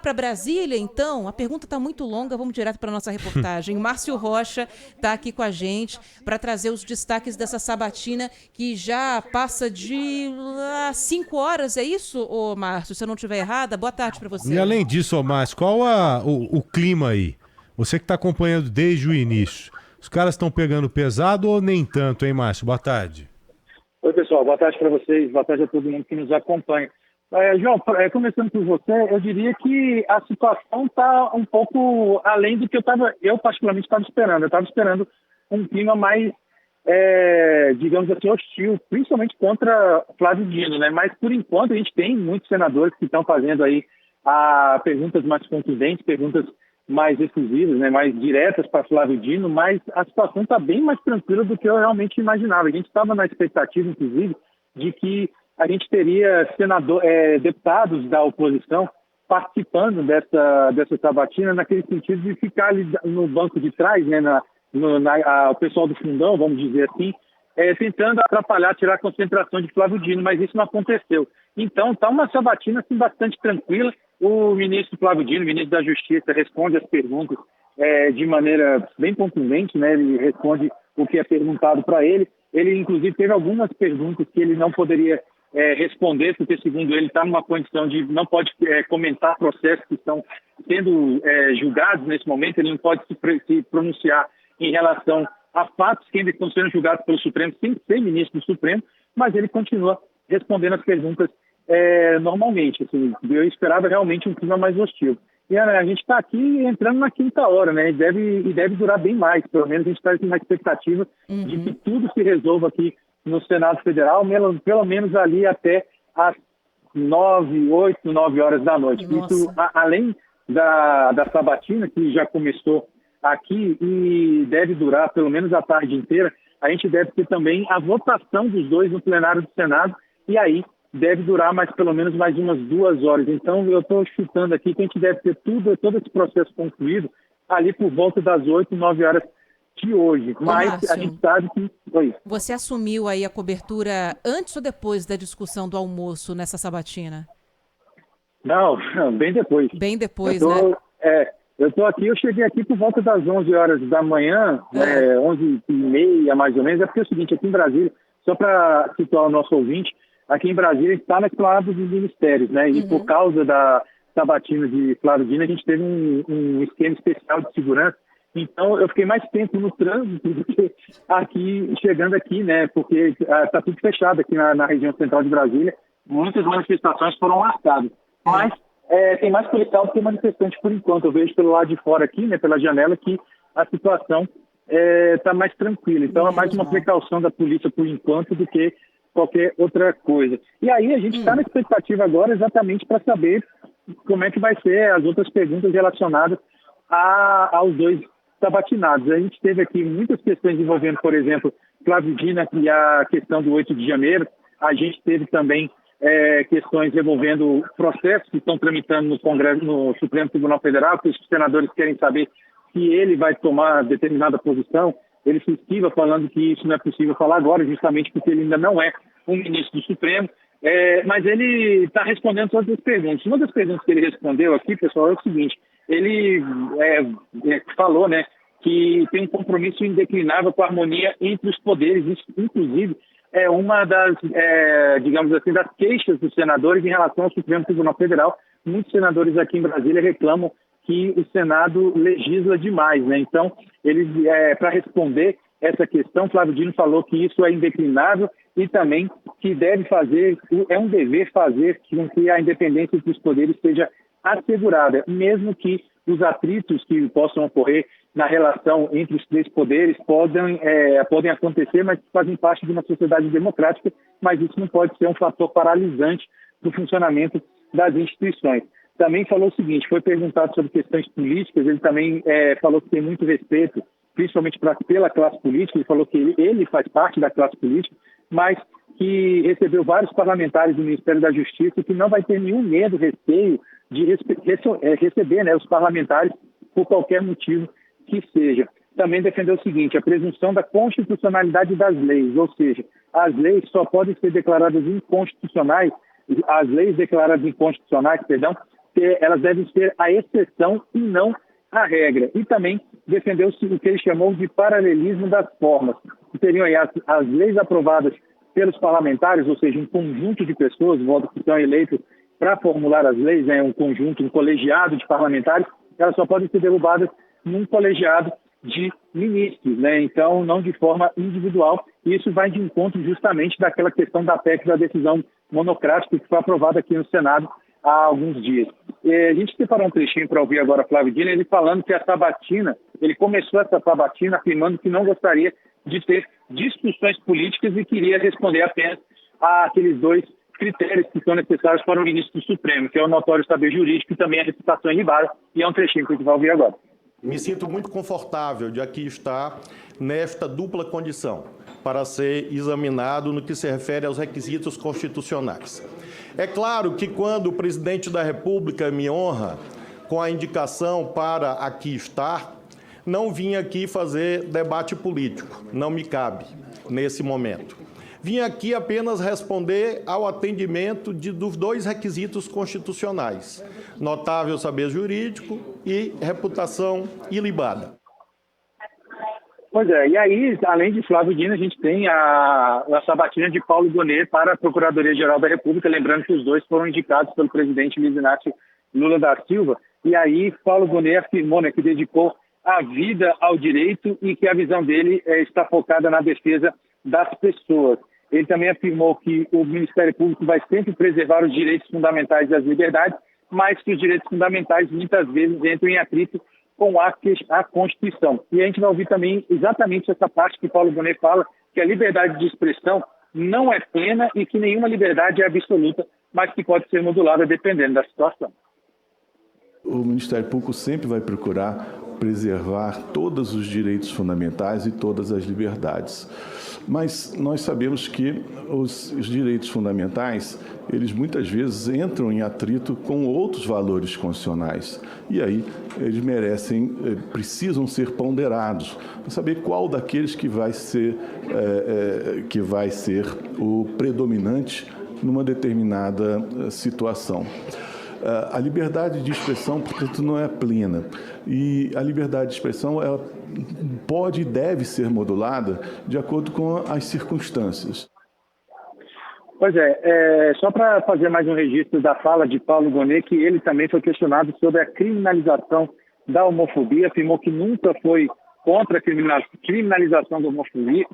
Para Brasília, então, a pergunta está muito longa, vamos direto para a nossa reportagem. O Márcio Rocha está aqui com a gente para trazer os destaques dessa sabatina que já passa de 5 horas, é isso, ô Márcio? Se eu não estiver errada, boa tarde para E você. além disso, ô Márcio, qual o clima aí? Você que está acompanhando desde o início. Os caras estão pegando pesado ou nem tanto, hein, Márcio? Boa tarde. Oi, pessoal. Boa tarde para vocês. Boa tarde a todo mundo que nos acompanha. João, começando por você, eu diria que a situação está um pouco além do que eu particularmente estava esperando. Eu estava esperando um clima mais, digamos assim, hostil, principalmente contra Flávio Dino, né? Mas, por enquanto, a gente tem muitos senadores que estão fazendo aí perguntas mais contundentes, perguntas mais exclusivas, né, mais diretas para Flávio Dino, mas a situação está bem mais tranquila do que eu realmente imaginava. A gente estava na expectativa, inclusive, de que a gente teria deputados da oposição participando dessa sabatina, naquele sentido de ficar ali no banco de trás, né, o pessoal do fundão, vamos dizer assim, tentando atrapalhar, tirar a concentração de Flávio Dino, mas isso não aconteceu. Então, está uma sabatina assim, bastante tranquila. O ministro Flávio Dino, ministro da Justiça, responde as perguntas de maneira bem contundente, né? Ele responde o que é perguntado para ele. Ele, inclusive, teve algumas perguntas que ele não poderia responder, porque, segundo ele, está numa condição de não pode comentar processos que estão sendo julgados nesse momento. Ele não pode se pronunciar em relação a fatos que ainda estão sendo julgados pelo Supremo, sem ser ministro do Supremo, mas ele continua respondendo as perguntas normalmente. Assim, eu esperava realmente um clima mais hostil. E a gente está aqui entrando na quinta hora, né? E deve durar bem mais. Pelo menos a gente está na expectativa de que tudo se resolva aqui no Senado Federal, pelo menos ali até às 8, 9 horas da noite. Nossa. Isso, além da sabatina, que já começou aqui e deve durar pelo menos a tarde inteira, a gente deve ter também a votação dos dois no plenário do Senado, e aí deve durar pelo menos mais umas 2 horas. Então, eu estou chutando aqui que a gente deve ter todo esse processo concluído ali por volta das 8, 9 horas de hoje. Mas Márcio, a gente sabe que... Oi. Você assumiu aí a cobertura antes ou depois da discussão do almoço nessa sabatina? Não, bem depois. Bem depois, né? Eu cheguei aqui por volta das 11 horas da manhã, 11h30 mais ou menos. É porque é o seguinte, aqui em Brasília, só para situar o nosso ouvinte, aqui em Brasília está na esplanada dos ministérios, né? E por causa da sabatina de Flávio Dino, a gente teve um esquema especial de segurança. Então, eu fiquei mais tempo no trânsito do que chegando aqui, né? Porque está tudo fechado aqui na região central de Brasília. Muitas manifestações foram marcadas. Mas tem mais policial do que manifestante por enquanto. Eu vejo pelo lado de fora aqui, né, pela janela, que a situação está mais tranquila. Então, é mais uma precaução da polícia por enquanto do que qualquer outra coisa. E aí a gente está na expectativa agora exatamente para saber como é que vai ser as outras perguntas relacionadas aos dois sabatinados. A gente teve aqui muitas questões envolvendo, por exemplo, Flávio Dino e a questão do 8 de janeiro. A gente teve também questões envolvendo processos que estão tramitando no Congresso, no Supremo Tribunal Federal, que os senadores querem saber se ele vai tomar determinada posição. Ele se esquiva falando que isso não é possível falar agora, justamente porque ele ainda não é um ministro do Supremo. Mas ele está respondendo todas as perguntas. Uma das perguntas que ele respondeu aqui, pessoal, é o seguinte: ele falou, né, que tem um compromisso indeclinável com a harmonia entre os poderes. Isso, inclusive, é uma das, digamos assim, das queixas dos senadores em relação ao Supremo Tribunal Federal. Muitos senadores aqui em Brasília reclamam que o Senado legisla demais, né? Então, para responder essa questão, Flávio Dino falou que isso é indeclinável e também que é um dever fazer com que a independência dos poderes seja assegurada, mesmo que os atritos que possam ocorrer na relação entre os três poderes podem acontecer, mas fazem parte de uma sociedade democrática, mas isso não pode ser um fator paralisante do funcionamento das instituições. Também falou o seguinte: foi perguntado sobre questões políticas, ele também falou que tem muito respeito, principalmente pela classe política. Ele falou que ele faz parte da classe política, mas que recebeu vários parlamentares do Ministério da Justiça e que não vai ter nenhum medo, receio de receber, né, os parlamentares por qualquer motivo que seja. Também defendeu o seguinte: a presunção da constitucionalidade das leis, ou seja, as leis só podem ser declaradas inconstitucionais, as leis declaradas inconstitucionais, elas devem ser a exceção e não a regra. E também defendeu o que ele chamou de paralelismo das formas, que seriam aí as leis aprovadas pelos parlamentares, ou seja, um conjunto de pessoas, votos que são eleitos para formular as leis, né, um conjunto, um colegiado de parlamentares, elas só podem ser derrubadas num colegiado de ministros, né? Então, não de forma individual. E isso vai de encontro justamente daquela questão da PEC da decisão monocrática que foi aprovada aqui no Senado há alguns dias. A gente separou um trechinho para ouvir agora Flávio Dino, ele falando que a sabatina, ele começou essa sabatina afirmando que não gostaria de ter discussões políticas e queria responder apenas àqueles 2 critérios que são necessários para o ministro do Supremo, que é o notório saber jurídico e também a reputação ilibada, e é um trechinho que a gente vai ouvir agora. Me sinto muito confortável de aqui estar nesta dupla condição para ser examinado no que se refere aos requisitos constitucionais. É claro que quando o presidente da República me honra com a indicação para aqui estar, não vim aqui fazer debate político, não me cabe nesse momento. Vim aqui apenas responder ao atendimento dos 2 requisitos constitucionais, notável saber jurídico e reputação ilibada. Pois é, e aí, além de Flávio Dino, a gente tem a sabatina de Paulo Gonet para a Procuradoria-Geral da República, lembrando que os 2 foram indicados pelo presidente Luiz Inácio Lula da Silva, e aí Paulo Gonet afirmou, né, que dedicou a vida ao direito e que a visão dele está focada na defesa das pessoas. Ele também afirmou que o Ministério Público vai sempre preservar os direitos fundamentais e as liberdades, mas que os direitos fundamentais muitas vezes entram em atrito com a Constituição. E a gente vai ouvir também exatamente essa parte que Paulo Gonet fala, que a liberdade de expressão não é plena e que nenhuma liberdade é absoluta, mas que pode ser modulada dependendo da situação. O Ministério Público sempre vai procurar preservar todos os direitos fundamentais e todas as liberdades. Mas nós sabemos que os direitos fundamentais, eles muitas vezes entram em atrito com outros valores constitucionais. E aí eles precisam ser ponderados, para saber qual daqueles que vai ser o predominante numa determinada situação. A liberdade de expressão, portanto, não é plena. E a liberdade de expressão ela pode e deve ser modulada de acordo com as circunstâncias. Pois é, só para fazer mais um registro da fala de Paulo Gonet, que ele também foi questionado sobre a criminalização da homofobia, afirmou que nunca foi contra a criminalização da homofobia,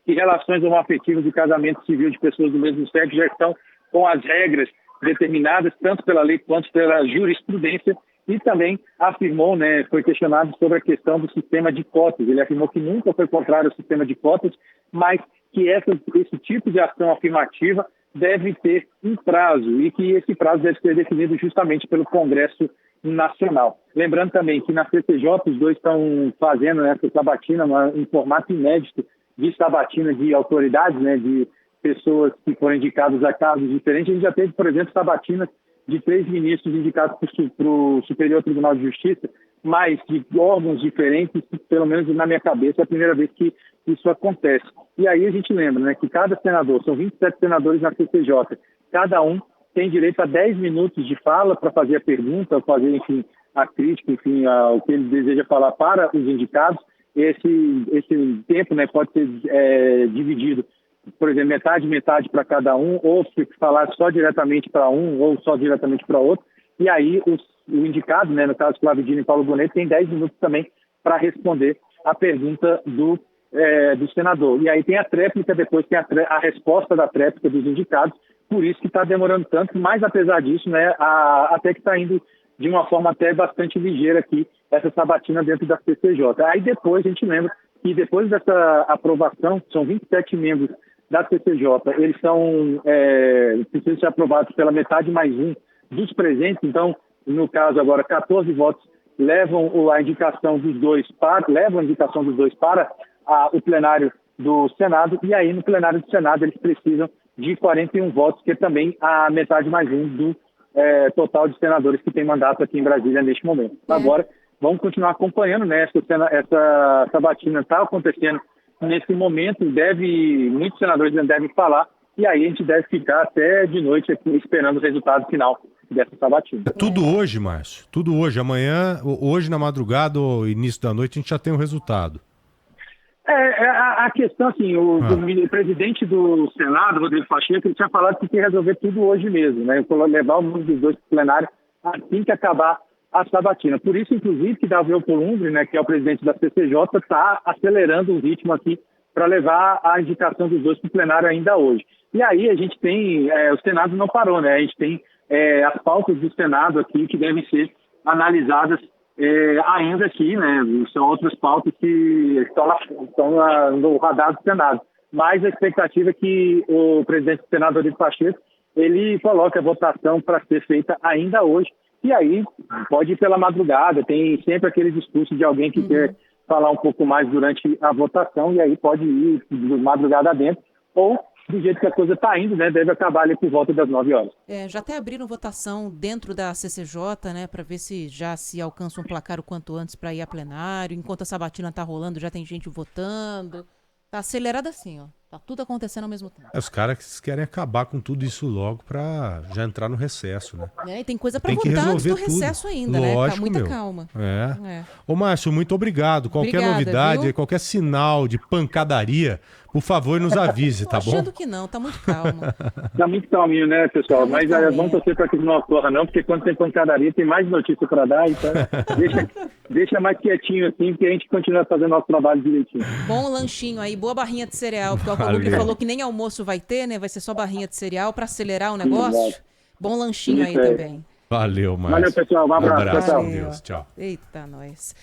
que relações homoafetivas e casamento civil de pessoas do mesmo sexo já estão com as regras determinadas tanto pela lei quanto pela jurisprudência, e também afirmou, né, foi questionado sobre a questão do sistema de cotas. Ele afirmou que nunca foi contrário ao sistema de cotas, mas que esse tipo de ação afirmativa deve ter um prazo e que esse prazo deve ser definido justamente pelo Congresso Nacional. Lembrando também que na CCJ os 2 estão fazendo essa sabatina em formato inédito de sabatina de autoridades, né, de pessoas que foram indicadas a cargos diferentes. A gente já teve, por exemplo, sabatinas de 3 ministros indicados para o Superior Tribunal de Justiça, mas de órgãos diferentes, pelo menos na minha cabeça, é a primeira vez que isso acontece. E aí a gente lembra, né, que cada senador, são 27 senadores na CCJ, cada um tem direito a 10 minutos de fala para fazer a pergunta, fazer, enfim, a crítica, enfim, o que ele deseja falar para os indicados. Esse tempo, né, pode ser dividido, por exemplo, metade para cada um, ou se falar só diretamente para um ou só diretamente para outro. E aí o indicado, né, no caso Flávio Dino e Paulo Gonet, tem 10 minutos também para responder a pergunta do senador. E aí tem a tréplica, depois tem a resposta da tréplica dos indicados, por isso que está demorando tanto, mas apesar disso, né, até que está indo de uma forma até bastante ligeira aqui, essa sabatina dentro da CCJ. Aí depois a gente lembra que depois dessa aprovação, são 27 membros da CCJ, eles precisam ser aprovados pela metade mais um dos presentes, então, no caso agora, 14 votos levam a indicação dos dois para o plenário do Senado, e aí no plenário do Senado eles precisam de 41 votos, que é também a metade mais um do total de senadores que tem mandato aqui em Brasília neste momento. Agora, vamos continuar acompanhando, né? Essa sabatina está acontecendo nesse momento, muitos senadores devem falar, e aí a gente deve ficar até de noite aqui esperando o resultado final dessa sabatina. Tudo hoje, Márcio. Tudo hoje. Amanhã, hoje na madrugada ou início da noite, a gente já tem o resultado. A questão, assim, o presidente do Senado, Rodrigo Pacheco, ele tinha falado que quer resolver tudo hoje mesmo, né? Levar o mundo dos dois para o plenário assim que acabar a sabatina. Por isso, inclusive, que Davi Alcolumbre, né, que é o presidente da CCJ, está acelerando o ritmo aqui para levar a indicação dos dois para o plenário ainda hoje. E aí a gente tem, o Senado não parou, né? A gente tem as pautas do Senado aqui que devem ser analisadas ainda aqui, né? São outras pautas que estão no radar do Senado. Mas a expectativa é que o presidente do Senado, Rodrigo Pacheco, ele coloque a votação para ser feita ainda hoje. E aí pode ir pela madrugada, tem sempre aquele discurso de alguém que quer falar um pouco mais durante a votação, e aí pode ir de madrugada dentro, ou do jeito que a coisa está indo, né, deve acabar ali por volta das 9 horas. Já até abriram votação dentro da CCJ, né, para ver se já se alcança um placar o quanto antes para ir a plenário. Enquanto a sabatina está rolando, já tem gente votando. Tá acelerado assim, ó. Tá tudo acontecendo ao mesmo tempo. Os caras querem acabar com tudo isso logo pra já entrar no recesso, né? E tem coisa pra Tem que votar antes do resolver tudo. recesso ainda, Lógico, né? Com muita meu. calma. Ô, Márcio, muito obrigado. Qualquer Obrigada, novidade, viu? qualquer sinal de pancadaria, por favor, nos avise, tá bom? Achando que não, tá muito calmo. Tá muito calminho, né, pessoal? Mas vamos torcer para que não ocorra, não, porque quando tem pancadaria tem mais notícia para dar, então deixa mais quietinho assim, que a gente continua fazendo nosso trabalho direitinho. Bom lanchinho aí, boa barrinha de cereal, porque o Valeu. Alcolumbre falou que nem almoço vai ter, né? Vai ser só barrinha de cereal pra acelerar o negócio. Exato. Bom lanchinho aí Isso aí. também. Valeu, Márcio. Valeu, pessoal. Um abraço. Um abraço, Tchau, com tchau. Deus. Tchau. Eita, nós.